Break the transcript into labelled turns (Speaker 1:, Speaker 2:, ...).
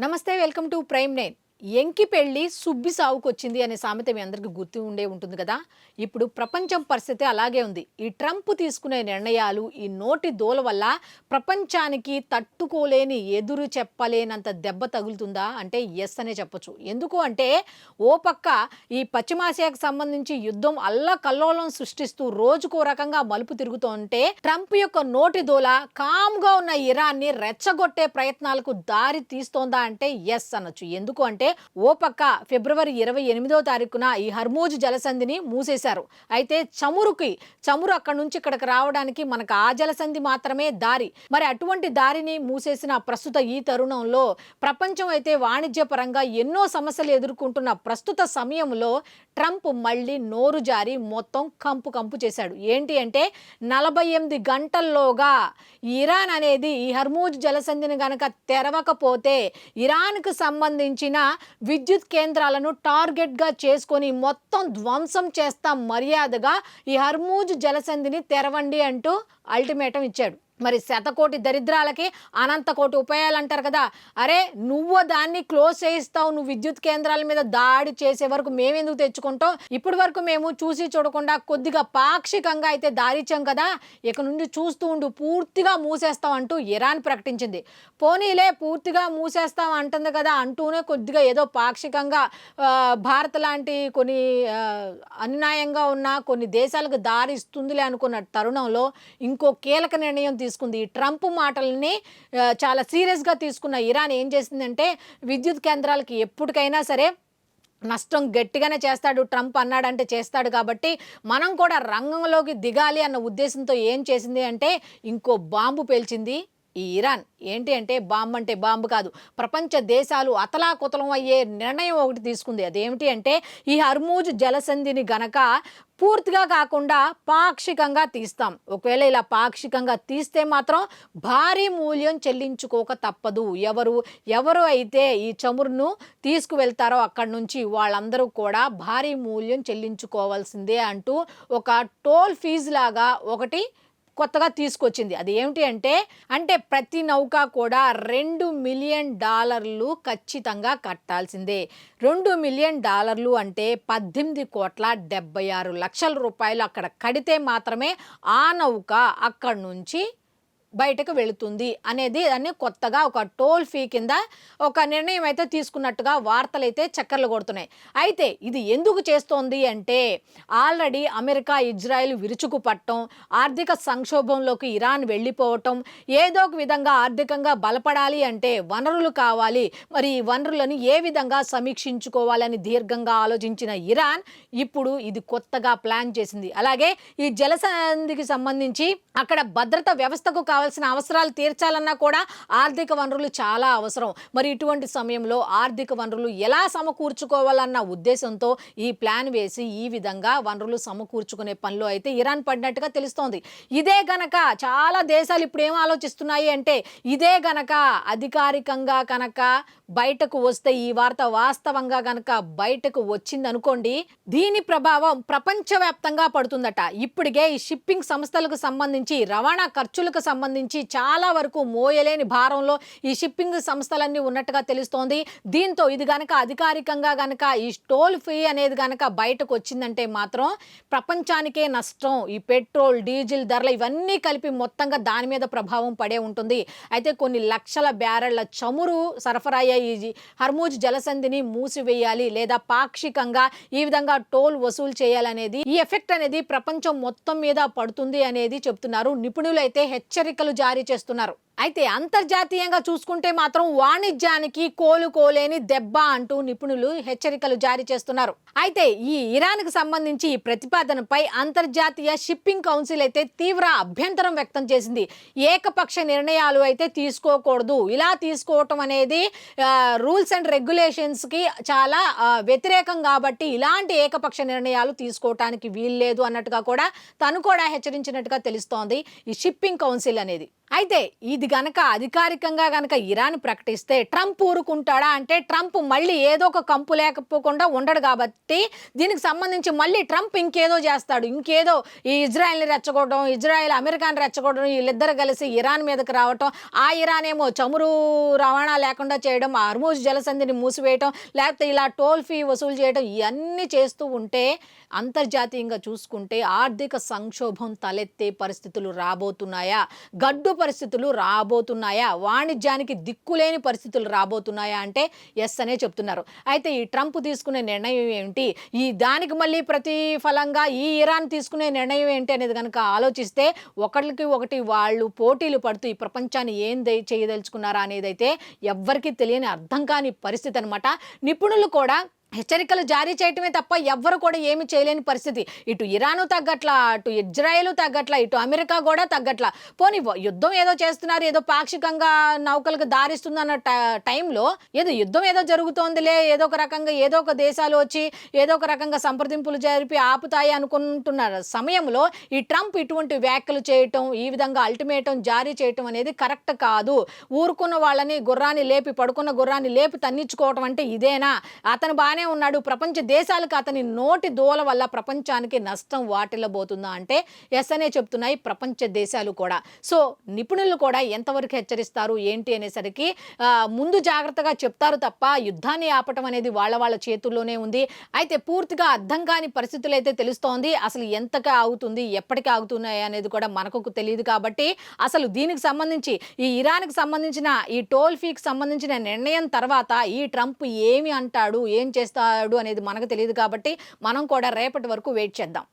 Speaker 1: నమస్తే, welcome to prime nine. ఎంకి పెళ్లి సుబ్బి సావుకొచ్చింది అనే సామెత మీ అందరికీ గుర్తు ఉండే ఉంటుంది కదా. ఇప్పుడు ప్రపంచం పరిస్థితి అలాగే ఉంది. ఈ ట్రంప్ తీసుకునే నిర్ణయాలు, ఈ నోటి దోల వల్ల ప్రపంచానికి తట్టుకోలేని, ఎదురు చెప్పలేనంత దెబ్బ తగులుతుందా అంటే ఎస్ అనే చెప్పొచ్చు. ఎందుకు అంటే ఓ పక్క ఈ పశ్చిమాసియాకు సంబంధించి యుద్ధం అల్లకల్లోలం సృష్టిస్తూ రోజుకో రకంగా మలుపు తిరుగుతుంటే, ట్రంప్ యొక్క నోటి దోల కామ్గా ఉన్న ఇరాన్ని రెచ్చగొట్టే ప్రయత్నాలకు దారి తీస్తోందా అంటే ఎస్ అనొచ్చు. ఎందుకు అంటే ఓ పక్క ఫిబ్రవరి 28వ తారీఖున ఈ హర్మూజ్ జలసంధిని మూసేశారు. అయితే చమురు అక్కడి నుంచి ఇక్కడికి రావడానికి మనకు ఆ జలసంధి మాత్రమే దారి. మరి అటువంటి దారిని మూసేసిన ప్రస్తుత ఈ తరుణంలో ప్రపంచం అయితే వాణిజ్యపరంగా ఎన్నో సమస్యలు ఎదుర్కొంటున్న ప్రస్తుత సమయంలో ట్రంప్ మళ్ళీ నోరు జారి మొత్తం కంపు చేశాడు. ఏంటి అంటే 48 గంటల్లోగా ఇరాన్ అనేది ఈ హర్మూజ్ జలసంధిని గనక తెరవకపోతే ఇరాన్కు సంబంధించిన విద్యుత్ కేంద్రాలను టార్గెట్గా చేసుకొని మొత్తం ధ్వంసం చేస్తాం, మర్యాదగా ఈ హర్మూజ్ జలసంధిని తెరవండి అంటూ అల్టిమేటం ఇచ్చాడు. మరి శతకోటి దరిద్రాలకి అనంత కోటి ఉపాయాలు అంటారు కదా. అరే, నువ్వు దాన్ని క్లోజ్ చేయిస్తావు, నువ్వు విద్యుత్ కేంద్రాల మీద దాడి చేసే వరకు మేమెందుకు తెచ్చుకుంటాం? ఇప్పటి వరకు మేము చూసి చూడకుండా కొద్దిగా పాక్షికంగా అయితే దారిచ్చాం కదా, ఇక నుండి చూస్తూ ఉండు, పూర్తిగా మూసేస్తాం అంటూ ఇరాన్ ప్రకటించింది. పోనీలే, పూర్తిగా మూసేస్తాం అంటుంది కదా అంటూనే కొద్దిగా ఏదో పాక్షికంగా భారత్ లాంటి కొన్ని అన్యాయంగా ఉన్న కొన్ని దేశాలకు దారి ఇస్తుందిలే అనుకున్న తరుణంలో ఇంకో కీలక నిర్ణయం తీసుకుంది. ఈ ట్రంప్ మాటల్ని చాలా సీరియస్గా తీసుకున్న ఇరాన్ ఏం చేసిందంటే, విద్యుత్ కేంద్రాలకి ఎప్పటికైనా సరే నష్టం గట్టిగానే చేస్తాడు, ట్రంప్ అన్నాడంటే చేస్తాడు కాబట్టి మనం కూడా రంగంలోకి దిగాలి అన్న ఉద్దేశంతో ఏం చేసింది అంటే ఇంకో బాంబు పేల్చింది ఈ ఇరాన్. ఏంటి అంటే బాంబు కాదు, ప్రపంచ దేశాలు అతలాకుతలం అయ్యే నిర్ణయం ఒకటి తీసుకుంది. అదేమిటి అంటే ఈ హర్మూజ్ జలసంధిని గనక పూర్తిగా కాకుండా పాక్షికంగా తీస్తాం. ఒకవేళ ఇలా పాక్షికంగా తీస్తే మాత్రం భారీ మూల్యం చెల్లించుకోక తప్పదు. ఎవరు అయితే ఈ చమురును తీసుకువెళ్తారో అక్కడి నుంచి వాళ్ళందరూ కూడా భారీ మూల్యం చెల్లించుకోవాల్సిందే అంటూ ఒక టోల్ ఫీజు లాగా ఒకటి కొత్తగా తీసుకొచ్చింది. అది ఏమిటి అంటే ప్రతి నౌక కూడా $2 మిలియన్ ఖచ్చితంగా కట్టాల్సిందే. $2 మిలియన్ అంటే 18,76,00,000 రూపాయలు అక్కడ కడితే మాత్రమే ఆ నౌక అక్కడి నుంచి బయటకు వెళుతుంది అనేది దాన్ని కొత్తగా ఒక టోల్ ఫీ కింద ఒక నిర్ణయం అయితే తీసుకున్నట్టుగా వార్తలు అయితే చక్కర్లు కొడుతున్నాయి. అయితే ఇది ఎందుకు చేస్తోంది అంటే ఆల్రెడీ అమెరికా, ఇజ్రాయెల్ విరుచుకుపట్టడం, ఆర్థిక సంక్షోభంలోకి ఇరాన్ వెళ్ళిపోవటం, ఏదో ఒక విధంగా ఆర్థికంగా బలపడాలి అంటే వనరులు కావాలి. మరి ఈ వనరులను ఏ విధంగా సమీక్షించుకోవాలని దీర్ఘంగా ఆలోచించిన ఇరాన్ ఇప్పుడు ఇది కొత్తగా ప్లాన్ చేసింది. అలాగే ఈ జలసంధికి సంబంధించి అక్కడ భద్రత వ్యవస్థకు కావాల్సిన అవసరాలు తీర్చాలన్నా కూడా ఆర్థిక వనరులు చాలా అవసరం. మరి ఇటువంటి సమయంలో ఆర్థిక వనరులు ఎలా సమకూర్చుకోవాలన్న ఉద్దేశంతో ఈ ప్లాన్ వేసి ఈ విధంగా వనరులు సమకూర్చుకునే పనిలో అయితే ఇరాన్ పడినట్టుగా తెలుస్తోంది. ఇదే గనక చాలా దేశాలు ఇప్పుడు ఏం ఆలోచిస్తున్నాయి అంటే ఇదే గనక అధికారికంగా కనుక బయటకు వస్తే, ఈ వార్త వాస్తవంగా గనక బయటకు వచ్చిందనుకోండి, దీని ప్రభావం ప్రపంచవ్యాప్తంగా పడుతుందట. ఇప్పటికే ఈ షిప్పింగ్ సంస్థలకు సంబంధించి, రవాణా ఖర్చులకు సంబంధించి చాలా వరకు మోయలేని భారంలో ఈ షిప్పింగ్ సంస్థలన్నీ ఉన్నట్టుగా తెలుస్తోంది. దీంతో ఇది గనక అధికారికంగా గనక ఈ టోల్ ఫీ అనేది గనక బయటకు వచ్చిందంటే మాత్రం ప్రపంచానికే నష్టం. ఈ పెట్రోల్, డీజిల్ ధరలు ఇవన్నీ కలిపి మొత్తంగా దాని మీద ప్రభావం పడే ఉంటుంది. అయితే కొన్ని లక్షల బ్యారెళ్ల చమురు సరఫరా అయ్యే ఈ హర్మూజ్ జలసంధిని మూసివేయాలి లేదా పాక్షికంగా ఈ విధంగా టోల్ వసూలు చేయాలనేది, ఈ ఎఫెక్ట్ అనేది ప్రపంచం మొత్తం మీద పడుతుంది అనేది చెప్తున్నారు. నిపుణులు అయితే హెచ్చరికలు జారీ చేస్తున్నారు. అయితే అంతర్జాతీయంగా చూసుకుంటే మాత్రం వాణిజ్యానికి కోలుకోలేని దెబ్బ అంటూ నిపుణులు హెచ్చరికలు జారీ చేస్తున్నారు. అయితే ఈ ఇరాన్కు సంబంధించి ఈ ప్రతిపాదనపై అంతర్జాతీయ షిప్పింగ్ కౌన్సిల్ అయితే తీవ్ర అభ్యంతరం వ్యక్తం చేసింది. ఏకపక్ష నిర్ణయాలు అయితే తీసుకోకూడదు, ఇలా తీసుకోవటం అనేది రూల్స్ అండ్ రెగ్యులేషన్స్కి చాలా వ్యతిరేకం కాబట్టి ఇలాంటి ఏకపక్ష నిర్ణయాలు తీసుకోవటానికి వీల్లేదు అన్నట్టుగా కూడా తను కూడా హెచ్చరించినట్టుగా తెలుస్తోంది ఈ షిప్పింగ్ కౌన్సిల్ అనేది. అనేది. అయితే ఇది గనక అధికారికంగా గనక ఇరాన్ ప్రకటిస్తే ట్రంప్ ఊరుకుంటాడా అంటే ట్రంప్ మళ్ళీ ఏదో ఒక కంపు లేకపోకుండా ఉండడు కాబట్టి దీనికి సంబంధించి మళ్ళీ ట్రంప్ ఇంకేదో చేస్తాడు. ఇంకేదో ఈ ఇజ్రాయెల్ని రెచ్చగొట్టడం, ఇజ్రాయెల్ అమెరికాని రెచ్చగొట్టడం, వీళ్ళిద్దరు కలిసి ఇరాన్ మీదకి రావటం, ఆ ఇరాన్ ఏమో చమురు రవాణా లేకుండా చేయడం, ఆ హర్మూజ్ జలసంధిని మూసివేయటం, లేకపోతే ఇలా టోల్ ఫీ వసూలు చేయడం, ఇవన్నీ చేస్తూ ఉంటే అంతర్జాతీయంగా చూసుకుంటే ఆర్థిక సంక్షోభం తలెత్తే పరిస్థితులు రాబోతున్నాయా, గడ్డు పరిస్థితులు రాబోతున్నాయా, వాణిజ్యానికి దిక్కులేని పరిస్థితులు రాబోతున్నాయా అంటే ఎస్ అనే చెప్తున్నారు. అయితే ఈ ట్రంప్ తీసుకునే నిర్ణయం ఏంటి, ఈ దానికి మళ్ళీ ప్రతిఫలంగా ఈ ఇరాన్ తీసుకునే నిర్ణయం ఏంటి అనేది కనుక ఆలోచిస్తే ఒకరికి ఒకటి వాళ్ళు పోటీలు పడుతూ ఈ ప్రపంచాన్ని ఏం చేయదలుచుకున్నారా అనేది అయితే ఎవ్వరికీ తెలియని అర్థం కాని పరిస్థితి అనమాట. నిపుణులు కూడా హెచ్చరికలు జారీ చేయటమే తప్ప ఎవ్వరు కూడా ఏమి చేయలేని పరిస్థితి. ఇటు ఇరాను తగ్గట్లా, అటు ఇజ్రాయెల్ తగ్గట్లా, ఇటు అమెరికా కూడా తగ్గట్లా. పోనీ యుద్ధం ఏదో చేస్తున్నారు, ఏదో పాక్షికంగా నౌకలకు దారిస్తుందన్న టైంలో ఏదో యుద్ధం ఏదో జరుగుతోందిలే, ఏదో ఒక రకంగా ఏదో ఒక దేశాలు వచ్చి ఏదో ఒక రకంగా సంప్రదింపులు జరిపి ఆపుతాయి అనుకుంటున్న సమయంలో ఈ ట్రంప్ ఇటువంటి వ్యాఖ్యలు చేయటం, ఈ విధంగా అల్టిమేటం జారీ చేయటం అనేది కరెక్ట్ కాదు. ఊరుకున్న వాళ్ళని గుర్రాన్ని లేపి, పడుకున్న గుర్రాన్ని లేపి తన్నించుకోవటం అంటే ఇదేనా? అతను బాగానే ఉన్నాడు, ప్రపంచ దేశాలకు అతని నోటి దూల వల్ల ప్రపంచానికి నష్టం వాటిల్లబోతుందా అంటే ఎస్ అనే చెప్తున్నాయి ప్రపంచ దేశాలు కూడా. సో నిపుణులు కూడా ఎంతవరకు హెచ్చరిస్తారు ఏంటి అనేసరికి ముందు జాగ్రత్తగా చెప్తారు తప్ప యుద్ధాన్ని ఆపటం అనేది వాళ్ళ చేతుల్లోనే ఉంది. అయితే పూర్తిగా అర్థం కాని పరిస్థితులు అయితే తెలుస్తోంది. అసలు ఎంతగా ఆగుతుంది, ఎప్పటికి ఆగుతున్నాయి అనేది కూడా మనకు తెలియదు. కాబట్టి అసలు దీనికి సంబంధించి ఈ ఇరాన్కి సంబంధించిన ఈ టోల్ ఫీకి సంబంధించిన నిర్ణయం తర్వాత ఈ ట్రంప్ ఏమి అంటాడు, ఏం చేస్తాడు అనేది మనకు తెలియదు. కాబట్టి మనం కూడా రేపటి వరకు వెయిట్ చేద్దాం.